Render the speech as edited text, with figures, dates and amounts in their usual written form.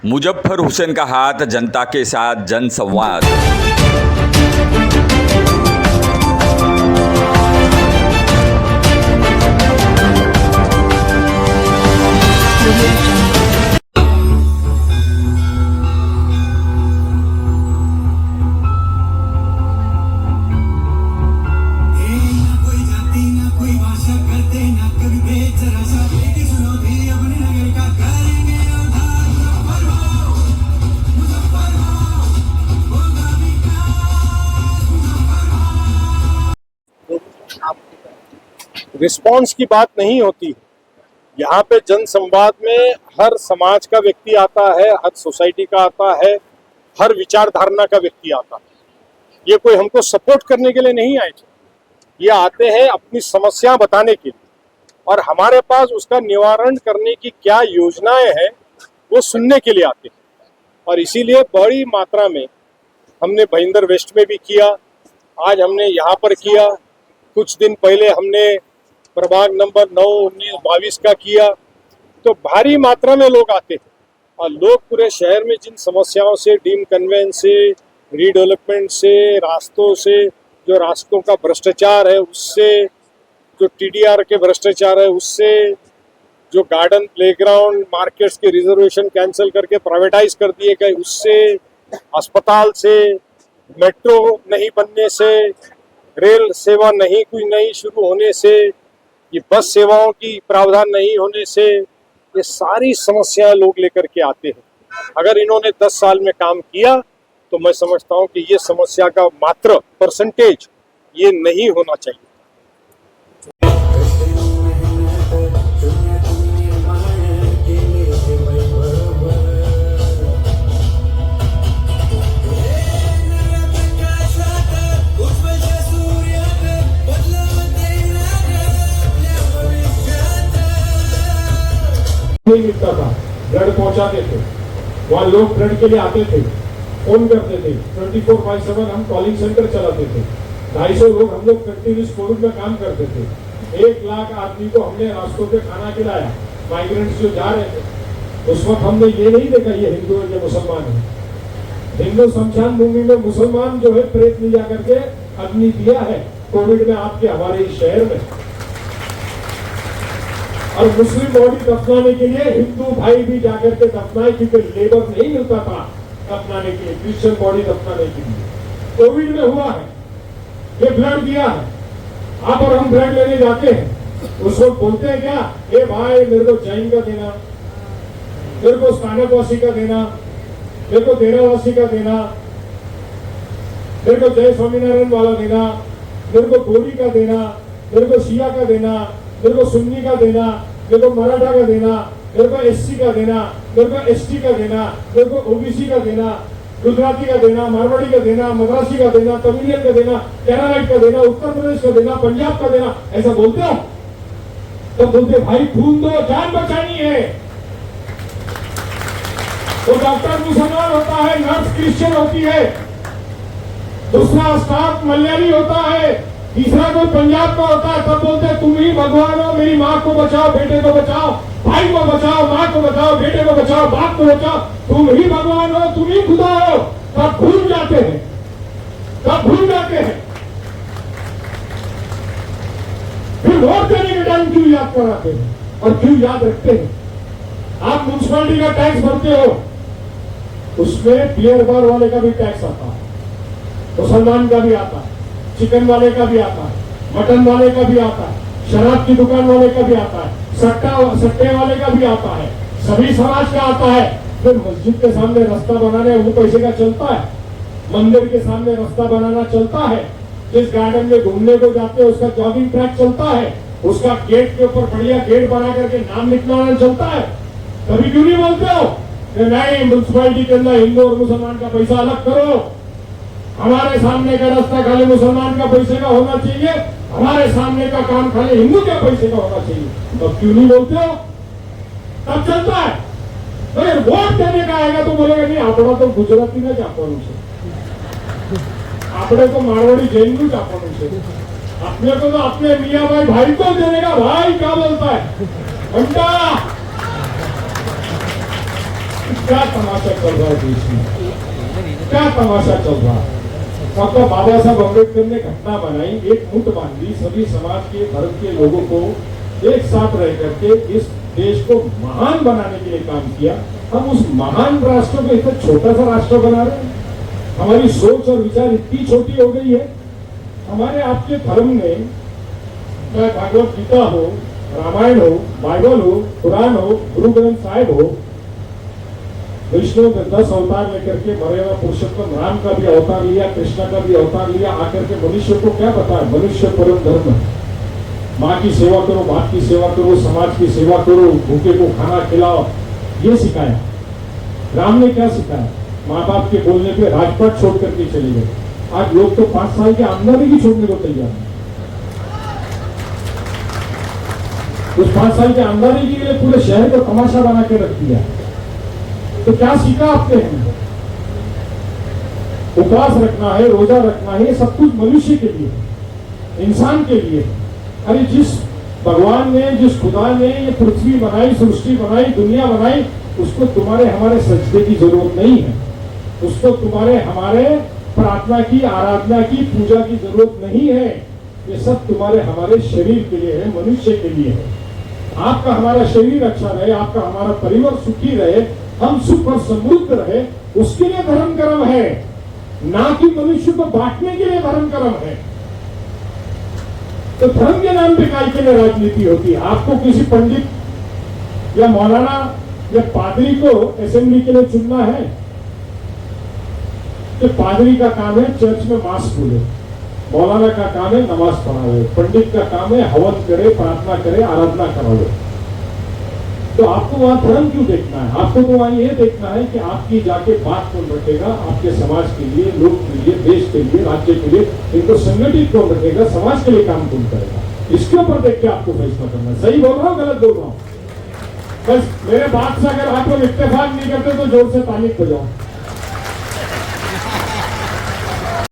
मुजफ्फर हुसैन का हाथ जनता के साथ जनसंवाद। रिस्पॉन्स की बात नहीं होती। यहाँ पे जनसंवाद में हर समाज का व्यक्ति आता है, हर सोसाइटी का आता है, हर विचारधारणा का व्यक्ति आता है। ये कोई हमको सपोर्ट करने के लिए नहीं आए थे, ये आते हैं अपनी समस्या बताने के लिए और हमारे पास उसका निवारण करने की क्या योजनाएं हैं वो सुनने के लिए आते हैं। और इसीलिए बड़ी मात्रा में हमने भाईंदर वेस्ट में भी किया, आज हमने यहाँ पर किया, कुछ दिन पहले हमने प्रभाग नंबर 9, 19, 22 का किया। तो भारी मात्रा में लोग आते हैं और लोग पूरे शहर में जिन समस्याओं से, डीम कन्वेंस से, रीडेवलपमेंट से, रास्तों से, जो रास्तों का भ्रष्टाचार है उससे, जो टीडीआर के भ्रष्टाचार है उससे, जो गार्डन, प्लेग्राउंड, मार्केट्स के रिजर्वेशन कैंसिल करके प्राइवेटाइज कर दिए गए उससे, अस्पताल से, मेट्रो नहीं बनने से, रेल सेवा नहीं कोई नई शुरू होने से, ये बस सेवाओं की प्रावधान नहीं होने से, ये सारी समस्याएं लोग लेकर के आते हैं। अगर इन्होंने 10 साल में काम किया तो मैं समझता हूं कि ये समस्या का मात्र परसेंटेज ये नहीं होना चाहिए। नहीं मिलता था, ब्लड पहुंचाते थे, वहाँ लोग ब्लड के लिए आते थे, फोन करते थे, 24/7 हम कॉलिंग सेंटर चलाते थे, 250 लोग हम लोग कंटिन्यूस कोविड में काम करते थे, 1 लाख आदमी को हमने रास्तों पे खाना खिलाया, माइग्रेंट्स जो जा रहे थे। उस वक्त हमने ये नहीं देखा ये हिंदू है ये मुसलमान है। हिंदू शमशान भूमि में मुसलमान जो है प्रेत ले जाकर के अग्नि दिया है कोविड में आपके हमारे इस शहर में। और मुस्लिम बॉडी दफनाने के लिए हिंदू भाई भी जाकर के दफनाए क्योंकि लेबर नहीं मिलता था दफनाने के लिए, क्रिश्चियन बॉडी दफनाने के लिए। कोविड में हुआ है, ये ब्लड दिया है, आप और हम ब्लड लेने जाते हैं, उस वक्त बोलते हैं क्या, ए भाई मेरे को जैन का देना, मेरे को स्थानकवासी का देना, मेरे को देरावासी का देना, मेरे को जय स्वामीनारायण वाला देना, मेरे को गोरी का देना, मेरे को शिया का देना, मेरे को सुन्नी का देना, मेरे को मराठा का देना, मेरे को एससी का देना, मेरे को एसटी का देना, मेरे को ओबीसी का देना, गुजराती का देना, मारवाड़ी का देना, मद्रासी का देना, तमिलियन का देना, केरलाइट का देना, उत्तर प्रदेश का देना, पंजाब का देना, ऐसा बोलते हो? तो बोलते भाई खून दो, जान बचानी है। तो डॉक्टर मुसलमान होता है, नर्स क्रिश्चियन होती है, दूसरा स्टाफ मलयाली होता है, तीसरा कोई पंजाब का होता है, तब बोलते तुम ही भगवान हो, मेरी माँ को बचाओ, बेटे को बचाओ, भाई को बचाओ, माँ को बचाओ, बेटे को बचाओ, बाप को बचाओ, तुम ही भगवान हो, तुम ही खुदा हो। तब भूल जाते हैं, तब भूल जाते हैं। फिर वोट देने के टाइम क्यों याद कराते हैं और क्यों याद रखते हैं? आप म्युनिसिपैलिटी का टैक्स भरते हो, उसमें बियर बार वाले का भी टैक्स आता है, मुसलमान का भी आता है, चिकन वाले का भी आता है, मटन वाले का भी आता है, शराब की दुकान वाले का भी आता है, सट्टे वाले का भी आता है, सभी समाज का आता है। फिर मस्जिद के सामने रास्ता बनाने वो पैसे का चलता है, मंदिर के सामने रास्ता बनाना चलता है, जिस गार्डन में घूमने को जाते हैं उसका जॉगिंग ट्रैक चलता है, उसका गेट के ऊपर बढ़िया गेट बना करके नाम लिखवाना चलता है। कभी क्यों नहीं बोलते हो नहीं म्युनिसिपैलिटी के अंदर हिंदू और मुसलमान का पैसा अलग करो, हमारे सामने का रास्ता खाली मुसलमान का पैसे का होना चाहिए, हमारे सामने का काम खाली हिंदू के पैसे का होना चाहिए। तो क्यों नहीं बोलते हो? तब चलता है। अगर वोट देने का आएगा तो बोलेगा नहीं आपड़ा तो गुजराती ना चापવાનું છે, આપણે तो मारवाड़ी जैन को चापવાનું છે, अपने को तो अपने मियाँ भाई को देने का। भाई क्या बोलता है घंटा क्या तमाशा चल रहा है देश में, क्या तमाशा चल रहा है। मतलब बाबा साहब अम्बेडकर ने घटना बनाई, एक मुठ बांधी, सभी समाज के धर्म के लोगों को एक साथ रह करके इस देश को महान बनाने के लिए काम किया। हम उस महान राष्ट्र को इतना छोटा सा राष्ट्र बना रहे हैं। हमारी सोच और विचार इतनी छोटी हो गई है। हमारे आपके धर्म में चाहे भागवत गीता हो, रामायण हो, बाइबल हो, कुरान हो, गुरु ग्रंथ साहिब हो, विष्णु ने 10 अवतार लेकर के मरेगा पुरुषोत्तम राम का भी अवतार लिया, कृष्णा का भी अवतार लिया, आकर के मनुष्य को क्या बताया, मनुष्य परम धर्म है। माँ की सेवा करो, बाप की सेवा करो, समाज की सेवा करो, भूखे को खाना खिलाओ, ये सिखाया। राम ने क्या सिखाया, माँ बाप के बोलने पे राजपाट छोड़ करके चले गए। आज लोग तो 5 साल की आमदनी भी छोड़ने को तैयार है। उस 5 साल की आमदनी के लिए पूरे शहर को तमाशा बना के रख दिया। तो क्या सीखा आपने? उपवास रखना है, रोजा रखना है, सब कुछ मनुष्य के लिए, इंसान के लिए। अरे जिस भगवान ने, जिस खुदा ने ये पृथ्वी बनाई, सृष्टि बनाई, दुनिया बनाई, उसको तुम्हारे हमारे सजदे की जरूरत नहीं है। उसको तुम्हारे हमारे प्रार्थना की, आराधना की, पूजा की जरूरत नहीं है। ये सब तुम्हारे हमारे शरीर के लिए है, मनुष्य के लिए है। आपका हमारा शरीर अच्छा रहे, आपका हमारा परिवार सुखी रहे, हम सुख और समृद्ध रहे, उसके लिए धर्म कर्म है, ना कि मनुष्य को बांटने के लिए धर्म कर्म है। तो धर्म के नाम पे काय के लिए राजनीति होती है। आपको किसी पंडित या मौलाना या पादरी को असेंबली के लिए चुनना है, तो पादरी का काम है चर्च में मास बोले, मौलाना का काम है नमाज पढ़ावे, पंडित का काम है हवन करे, प्रार्थना करे, आराधना करावे। तो आपको वहां धर्म क्यों देखना है? आपको तो वहां ये देखना है कि आपकी जाके बात कौन रखेगा, आपके समाज के लिए, लोग के लिए, देश के लिए, राज्य के लिए, इनको संगठित कौन रखेगा, समाज के लिए काम कौन करेगा। इसके ऊपर देख के आपको फैसला करना है। सही बोल रहा हूँ, गलत बोल रहा हूँ? बस मेरे बात से अगर आप लोग इत्तेफाक नहीं करते तो जोर से ताली बजाओ।